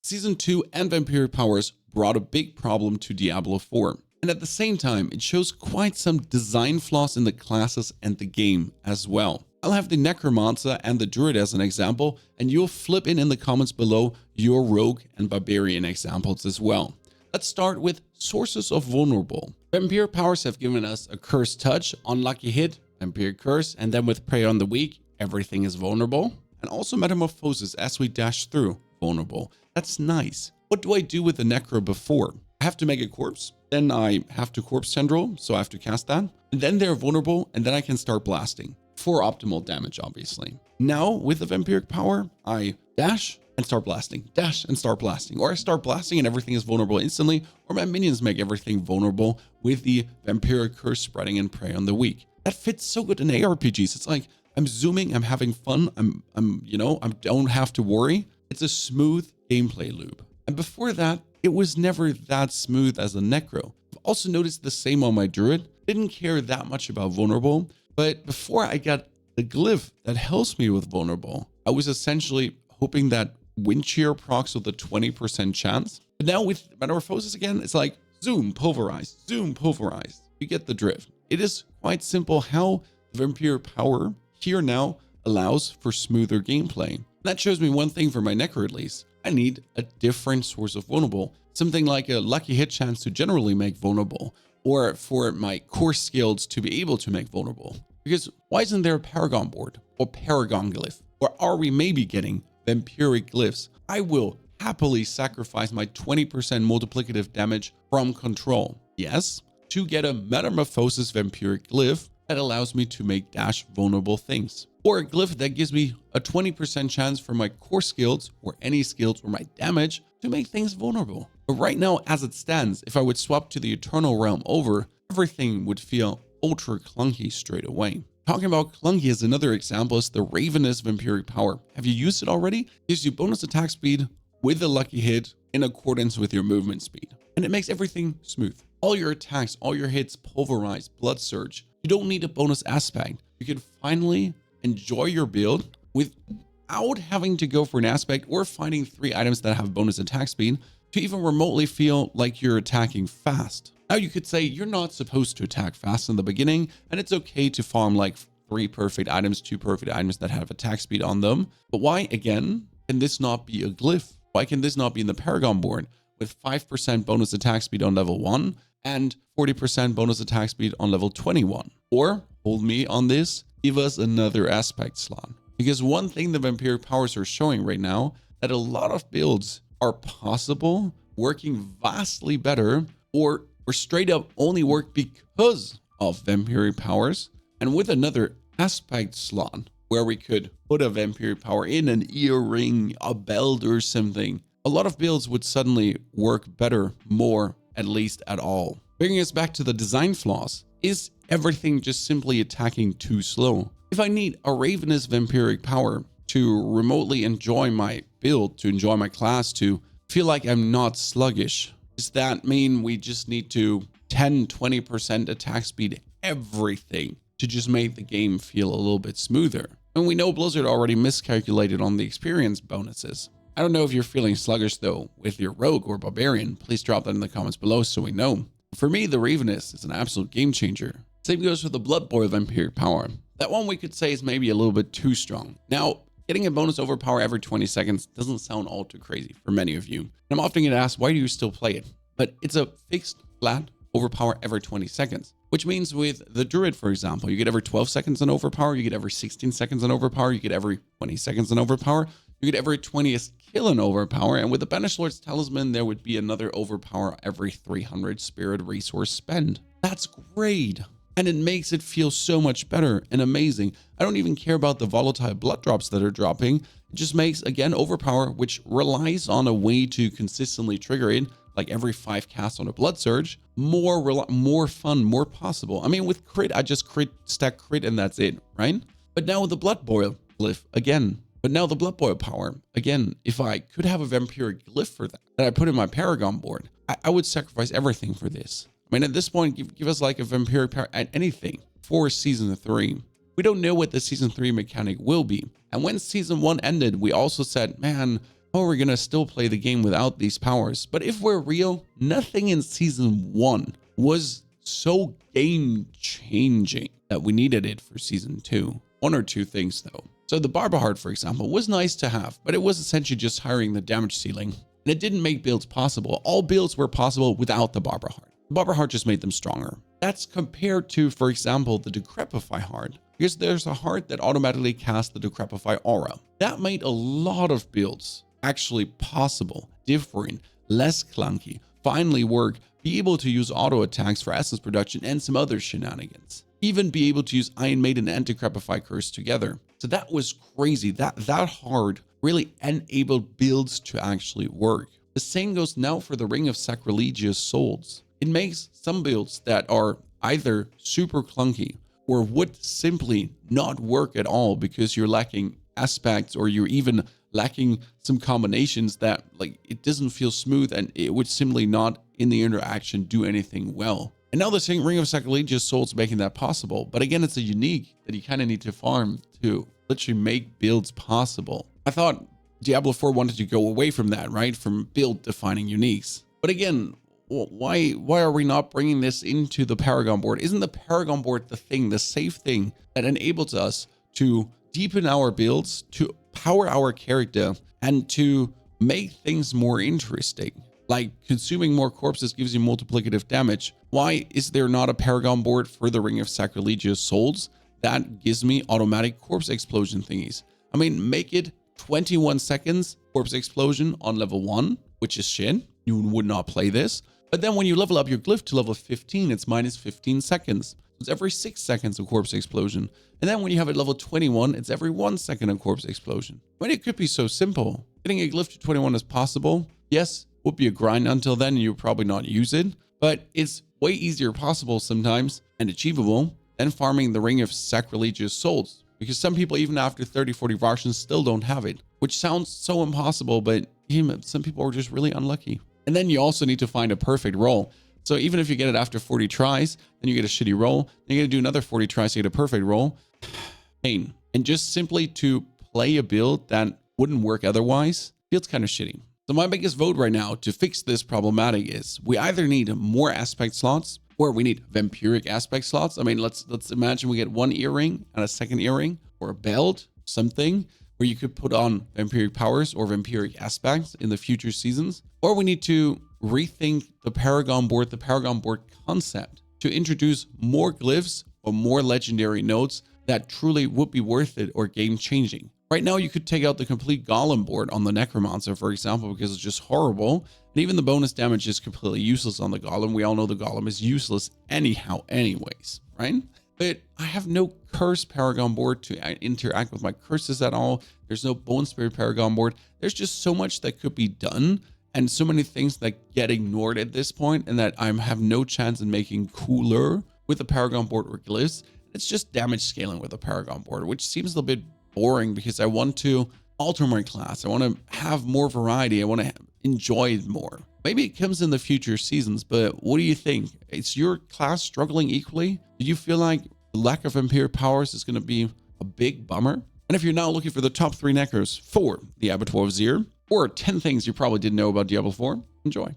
Season 2 and Vampiric Powers brought a big problem to Diablo 4. And at the same time, it shows quite some design flaws in the classes and the game as well. I'll have the Necromancer and the Druid as an example, and you'll flip in the comments below your Rogue and Barbarian examples as well. Let's start with sources of vulnerable. Vampiric Powers have given us a Cursed Touch, Unlucky Hit, Vampiric Curse, and then with Prey on the Weak, everything is vulnerable. And also Metamorphosis as we dash through, vulnerable. That's nice. What do I do with the Necro before? I have to make a corpse, then I have to corpse tendril, so I have to cast that. And then they're vulnerable, and then I can start blasting for optimal damage, obviously. Now with the Vampiric Power, I dash and start blasting, dash and start blasting, or I start blasting and everything is vulnerable instantly, or my minions make everything vulnerable with the Vampiric Curse spreading and Prey on the Weak. That fits so good in ARPGs. It's like I'm zooming, I'm having fun, I don't have to worry. It's a smooth gameplay loop. And before that, it was never that smooth as a Necro. I've also noticed the same on my Druid. Didn't care that much about vulnerable, but before I got the glyph that helps me with vulnerable, I was essentially hoping that wind shear procs with a 20% chance. But now with Metamorphosis again, it's like zoom, pulverize, zoom, pulverize. You get the drift. It is quite simple how the Vampiric Power here now allows for smoother gameplay. That shows me one thing for my Necro at least. I need a different source of vulnerable. Something like a lucky hit chance to generally make vulnerable, or for my core skills to be able to make vulnerable. Because why isn't there a Paragon board or Paragon glyph? Or are we maybe getting Vampiric glyphs? I will happily sacrifice my 20% multiplicative damage from control. Yes, to get a Metamorphosis Vampiric glyph that allows me to make dash vulnerable things. Or a glyph that gives me a 20% chance for my core skills or any skills or my damage to make things vulnerable. But right now, as it stands, if I would swap to the Eternal Realm over, everything would feel ultra clunky straight away. Talking about clunky as another example is the Ravenous Vampiric Power. Have you used it already? It gives you bonus attack speed with a lucky hit in accordance with your movement speed. And it makes everything smooth. All your attacks, all your hits, pulverize, blood surge. You don't need a bonus aspect. You can finally enjoy your build without having to go for an aspect or finding 3 items that have bonus attack speed to even remotely feel like you're attacking fast. Now you could say you're not supposed to attack fast in the beginning, and it's okay to farm like 3 perfect items, 2 perfect items that have attack speed on them. But why, again, can this not be a glyph? Why can this not be in the Paragon board with 5% bonus attack speed on level 1 and 40% bonus attack speed on level 21? Or, hold me on this, give us another aspect slot. Because one thing the Vampiric Powers are showing right now, that a lot of builds are possible, working vastly better, or straight up only work because of Vampiric Powers. And with another aspect slot where we could put a Vampiric Power in an earring, a belt or something, a lot of builds would suddenly work better, more, at least at all. Bringing us back to the design flaws, is everything just simply attacking too slow? If I need a Ravenous Vampiric Power to remotely enjoy my build, to enjoy my class, to feel like I'm not sluggish, does that mean we just need to 10-20% attack speed everything to just make the game feel a little bit smoother? And we know Blizzard already miscalculated on the experience bonuses. I don't know if you're feeling sluggish though with your Rogue or Barbarian. Please drop that in the comments below so we know. For me, the Ravenous is an absolute game changer. Same goes for the Blood Boil Vampiric Power. That one we could say is maybe a little bit too strong. Now, getting a bonus overpower every 20 seconds doesn't sound all too crazy for many of you. I'm often getting asked, why do you still play it? But it's a fixed, flat overpower every 20 seconds, which means with the Druid, for example, you get every 12 seconds an overpower, you get every 16 seconds an overpower, you get every 20 seconds an overpower, you get every 20th kill an overpower, and with the Banished Lord's Talisman, there would be another overpower every 300 spirit resource spend. That's great. And it makes it feel so much better and amazing. I don't even care about the volatile blood drops that are dropping. It just makes, again, overpower, which relies on a way to consistently trigger it, like every 5 casts on a blood surge, more fun, more possible. I mean, with crit, I just stack crit and that's it, right? But now with the Blood Boil glyph, again, but now the Blood Boil power, again, if I could have a Vampiric glyph for that I put in my Paragon board, I would sacrifice everything for this. I mean, at this point, give us like a Vampiric power at anything for Season 3. We don't know what the Season 3 mechanic will be. And when Season 1 ended, we also said, man, how are we going to still play the game without these powers? But if we're real, nothing in season 1 was so game changing that we needed it for season 2. One or two things though. So the Barber Heart, for example, was nice to have, but it was essentially just hiring the damage ceiling, and it didn't make builds possible. All builds were possible without the Barber Heart. The Barber Heart just made them stronger. That's compared to, for example, the Decrepify Heart, because there's a heart that automatically casts the Decrepify aura. That made a lot of builds actually possible, different, less clunky, finally work, be able to use auto attacks for essence production and some other shenanigans. Even be able to use Iron Maiden and Decrepify Curse together. So that was crazy. That hard really enabled builds to actually work. The same goes now for the Ring of Sacrilegious Souls. It makes some builds that are either super clunky or would simply not work at all because you're lacking aspects, or you're even lacking some combinations that, like, it doesn't feel smooth and it would simply not in the interaction do anything well. And now the same Ring of Sacrilegious Souls making that possible. But again, it's a unique that you kind of need to farm to literally make builds possible. I thought Diablo 4 wanted to go away from that, right? From build defining uniques. But again, why are we not bringing this into the Paragon board? Isn't the Paragon board the safe thing that enables us to deepen our builds, to power our character, and to make things more interesting? Like consuming more corpses gives you multiplicative damage. Why is there not a Paragon board for the Ring of Sacrilegious Souls that gives me automatic corpse explosion thingies? I mean, make it 21 seconds corpse explosion on level 1, which is shit. You would not play this. But then when you level up your glyph to level 15, it's minus 15 seconds. It's every 6 seconds of corpse explosion. And then when you have it level 21, it's every 1 second of corpse explosion. I mean, it could be so simple. Getting a glyph to 21 is possible. Yes, would be a grind until then, and you would probably not use it. But it's way easier possible sometimes and achievable than farming the Ring of Sacrilegious Souls. Because some people, even after 30-40 versions, still don't have it. Which sounds so impossible, but some people are just really unlucky. And then you also need to find a perfect roll. So even if you get it after 40 tries, then you get a shitty roll, then you got to do another 40 tries to get a perfect roll. Pain. And just simply to play a build that wouldn't work otherwise feels kind of shitty. So my biggest vote right now to fix this problematic is we either need more aspect slots or we need vampiric aspect slots. I mean, let's imagine we get one earring and a second earring, or a belt, something where you could put on vampiric powers or vampiric aspects in the future seasons. Or we need to rethink the Paragon board concept to introduce more glyphs or more legendary nodes that truly would be worth it or game changing. Right now, you could take out the complete Golem board on the Necromancer, for example, because it's just horrible. And even the bonus damage is completely useless on the Golem. We all know the Golem is useless anyways, right? But I have no curse Paragon board to interact with my curses at all. There's no Bone Spirit Paragon board. There's just so much that could be done and so many things that get ignored at this point and that I have no chance in making cooler with the Paragon board or glyphs. It's just damage scaling with the Paragon board, which seems a little bit boring because I want to alter my class. I want to have more variety. I want to enjoy it more. Maybe it comes in the future seasons, but what do you think? Is your class struggling equally? Do you feel like the lack of Vampiric Powers is going to be a big bummer? And if you're now looking for the top 3 necros for the Abattoir of Zir, or 10 things you probably didn't know about Diablo 4, enjoy.